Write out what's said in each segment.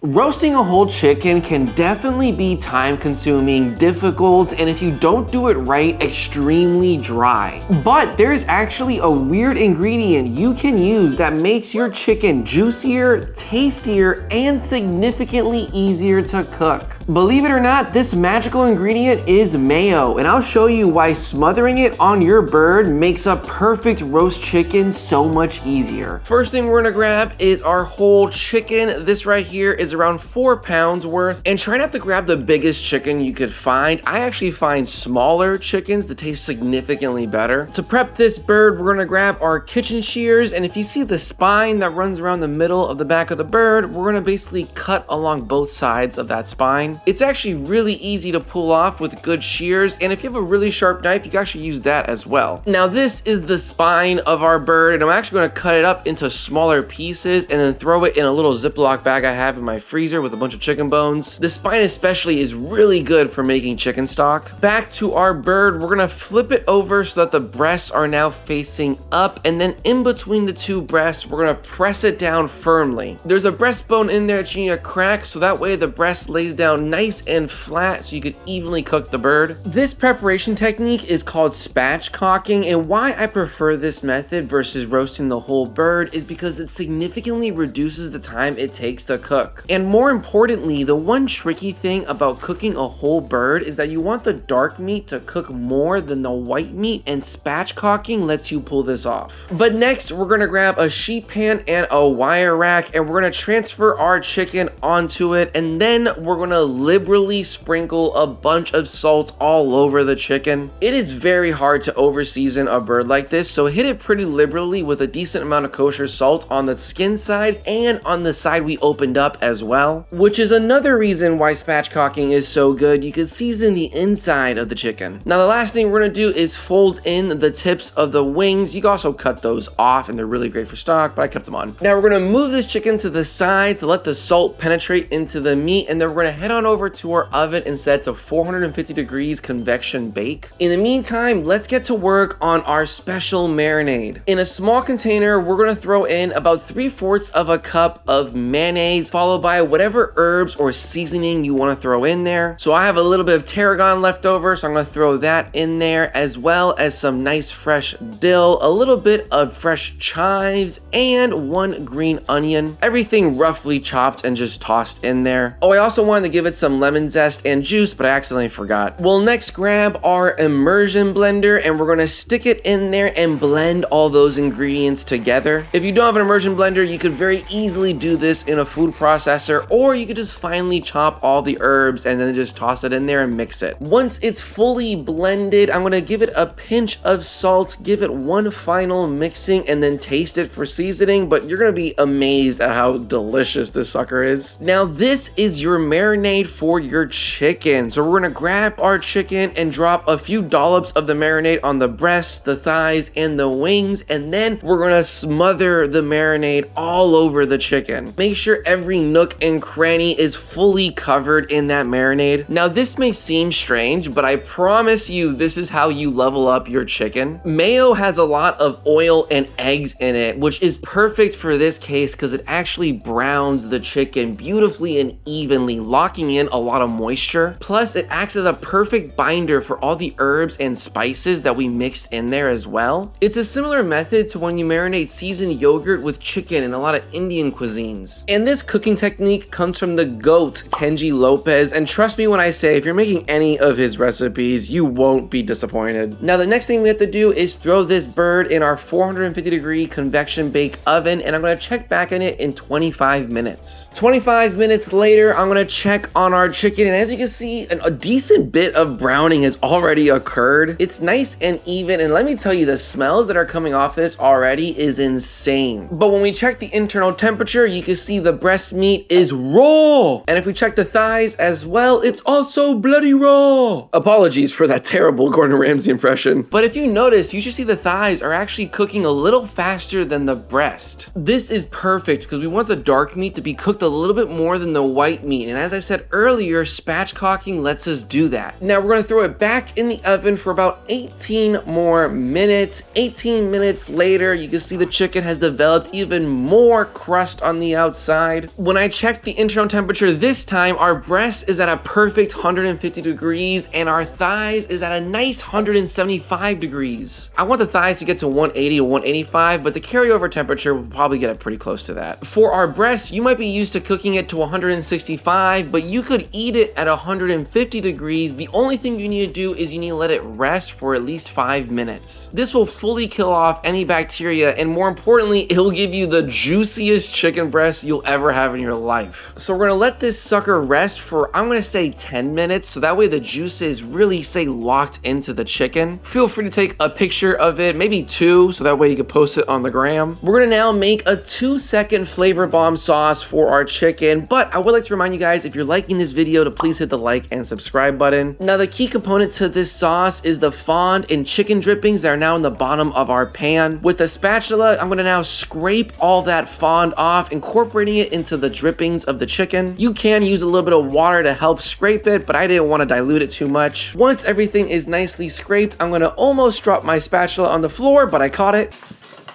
Roasting a whole chicken can definitely be time consuming, difficult, and if you don't do it right, extremely dry. But there's actually a weird ingredient you can use that makes your chicken juicier, tastier, and significantly easier to cook. Believe it or not, this magical ingredient is mayo, and I'll show you why smothering it on your bird makes a perfect roast chicken so much easier. First thing we're gonna grab is our whole chicken. This right here is around 4 pounds worth, and try not to grab the biggest chicken you could find. I actually find smaller chickens that taste significantly better. To prep this bird, we're gonna grab our kitchen shears, and if you see the spine that runs around the middle of the back of the bird, we're gonna basically cut along both sides of that spine. It's actually really easy to pull off with good shears, and if you have a really sharp knife, you can actually use that as well. Now this is the spine of our bird, and I'm actually gonna cut it up into smaller pieces and then throw it in a little Ziploc bag I have in my freezer with a bunch of chicken bones. The spine especially is really good for making chicken stock. Back to our bird, we're gonna flip it over so that the breasts are now facing up, and then in between the two breasts, we're gonna press it down firmly. There's a breastbone in there that you need to crack so that way the breast lays down nice and flat so you can evenly cook the bird. This preparation technique is called spatchcocking, and why I prefer this method versus roasting the whole bird is because it significantly reduces the time it takes to cook. And more importantly, the one tricky thing about cooking a whole bird is that you want the dark meat to cook more than the white meat, and spatchcocking lets you pull this off. But next, we're gonna grab a sheet pan and a wire rack, and we're gonna transfer our chicken onto it, and then we're gonna liberally sprinkle a bunch of salt all over the chicken. It is very hard to over season a bird like this, so hit it pretty liberally with a decent amount of kosher salt on the skin side and on the side we opened up as well, which is another reason why spatchcocking is so good. You can season the inside of the chicken. Now the last thing we're gonna do is fold in the tips of the wings. You can also cut those off and they're really great for stock, but I kept them on. Now we're gonna move this chicken to the side to let the salt penetrate into the meat, and then we're gonna head on over to our oven and set to 450 degrees convection bake. In the meantime, let's get to work on our special marinade. In a small container, we're gonna throw in about 3/4 of a cup of mayonnaise, followed by whatever herbs or seasoning you wanna throw in there. So I have a little bit of tarragon left over, so I'm gonna throw that in there, as well as some nice fresh dill, a little bit of fresh chives, and 1 green onion. Everything roughly chopped and just tossed in there. Oh, I also wanted to give it some lemon zest and juice, but I accidentally forgot. We'll next grab our immersion blender, and we're gonna stick it in there and blend all those ingredients together. If you don't have an immersion blender, you could very easily do this in a food processor, or you could just finely chop all the herbs and then just toss it in there and mix it. Once it's fully blended, I'm gonna give it a pinch of salt, give it one final mixing, and then taste it for seasoning, but you're gonna be amazed at how delicious this sucker is. Now this is your marinade for your chicken. So we're gonna grab our chicken and drop a few dollops of the marinade on the breasts, the thighs, and the wings, and then we're gonna smother the marinade all over the chicken. Make sure every nook and cranny is fully covered in that marinade. Now this may seem strange, but I promise you this is how you level up your chicken. Mayo has a lot of oil and eggs in it, which is perfect for this case because it actually browns the chicken beautifully and evenly, locking in a lot of moisture. Plus it acts as a perfect binder for all the herbs and spices that we mixed in there as well. It's a similar method to when you marinate seasoned yogurt with chicken in a lot of Indian cuisines. And this cooking technique comes from the GOAT, Kenji Lopez, and trust me when I say if you're making any of his recipes, you won't be disappointed. Now the next thing we have to do is throw this bird in our 450 degree convection bake oven, and I'm gonna check back on it in 25 minutes. 25 minutes later, I'm gonna check on our chicken, and as you can see, a decent bit of browning has already occurred. It's nice and even, and let me tell you, the smells that are coming off this already is insane. But when we check the internal temperature, you can see the breast meat is raw. And if we check the thighs as well, it's also bloody raw. Apologies for that terrible Gordon Ramsay impression. But if you notice, you should see the thighs are actually cooking a little faster than the breast. This is perfect because we want the dark meat to be cooked a little bit more than the white meat. And as I said earlier, spatchcocking lets us do that. Now we're gonna throw it back in the oven for about 18 more minutes. 18 minutes later, you can see the chicken has developed even more crust on the outside. When I checked the internal temperature this time. Our breast is at a perfect 150 degrees and our thighs is at a nice 175 degrees. I want the thighs to get to 180 to 185, but the carryover temperature will probably get it pretty close to that. For our breasts, you might be used to cooking it to 165, but you could eat it at 150 degrees. The only thing you need to do is you need to let it rest for at least 5 minutes. This will fully kill off any bacteria, and more importantly, it'll give you the juiciest chicken breast you'll ever have in your life. So we're gonna let this sucker rest for, I'm gonna say 10 minutes, so that way the juices really stay locked into the chicken. Feel free to take a picture of it, maybe 2, so that way you can post it on the gram. We're gonna now make a 2-second flavor bomb sauce for our chicken, but I would like to remind you guys, if you're liking this video, to please hit the like and subscribe button. Now the key component to this sauce is the fond and chicken drippings that are now in the bottom of our pan. With a spatula, I'm gonna now scrape all that fond off, incorporating it into the drippings of the chicken. You can use a little bit of water to help scrape it, but I didn't want to dilute it too much. Once everything is nicely scraped, I'm gonna almost drop my spatula on the floor, but I caught it.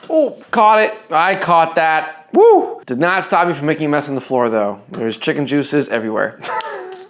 Oh, caught it. I caught that. Woo! Did not stop me from making a mess on the floor though. There's chicken juices everywhere.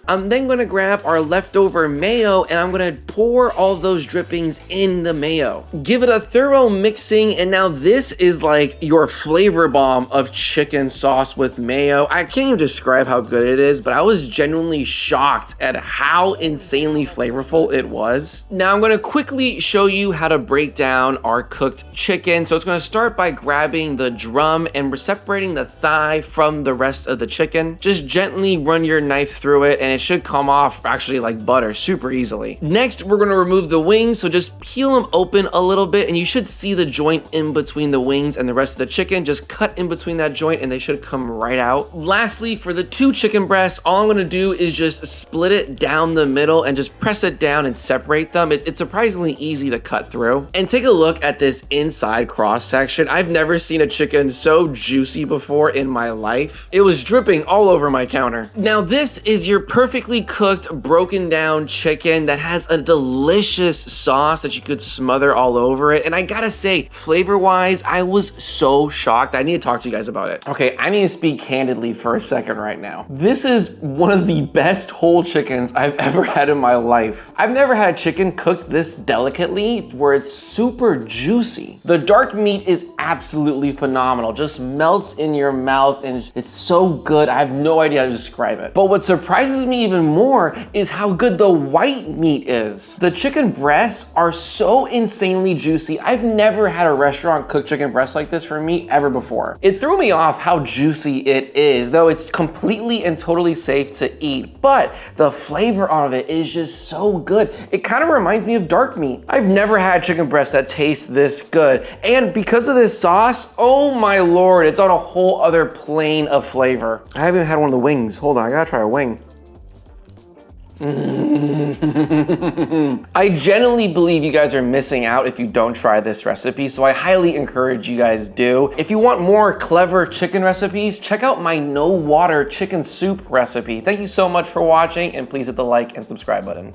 I'm then gonna grab our leftover mayo and I'm gonna pour all those drippings in the mayo. Give it a thorough mixing, and now this is like your flavor bomb of chicken sauce with mayo. I can't even describe how good it is, but I was genuinely shocked at how insanely flavorful it was. Now I'm gonna quickly show you how to break down our cooked chicken. So it's gonna start by grabbing the drum and we're separating the thigh from the rest of the chicken. Just gently run your knife through it and it should come off actually like butter super easily. Next, we're gonna remove the wings, so just peel them open a little bit and you should see the joint in between the wings and the rest of the chicken. Just cut in between that joint and they should come right out. Lastly, for the 2 chicken breasts, all I'm gonna do is just split it down the middle and just press it down and separate them. It's surprisingly easy to cut through. And take a look at this inside cross section. I've never seen a chicken so juicy before in my life. It was dripping all over my counter. Now this is your perfectly cooked, broken down chicken that has a delicious sauce that you could smother all over it. And I gotta say, flavor wise, I was so shocked. I need to talk to you guys about it. Okay, I need to speak candidly for a second right now. This is one of the best whole chickens I've ever had in my life. I've never had a chicken cooked this delicately where it's super juicy. The dark meat is absolutely phenomenal. Just melts in your mouth and it's so good. I have no idea how to describe it. But what surprises me even more is how good the white meat is. The chicken breasts are so insanely juicy. I've never had a restaurant cook chicken breast like this for me ever before. It threw me off how juicy it is, though it's completely and totally safe to eat, but the flavor of it is just so good. It kind of reminds me of dark meat. I've never had chicken breast that tastes this good, and because of this sauce, oh my lord, it's on a whole other plane of flavor. I haven't even had one of the wings. Hold on, I gotta try a wing. I genuinely believe you guys are missing out if you don't try this recipe, so I highly encourage you guys do. If you want more clever chicken recipes, check out my no water chicken soup recipe. Thank you so much for watching, and please hit the like and subscribe button.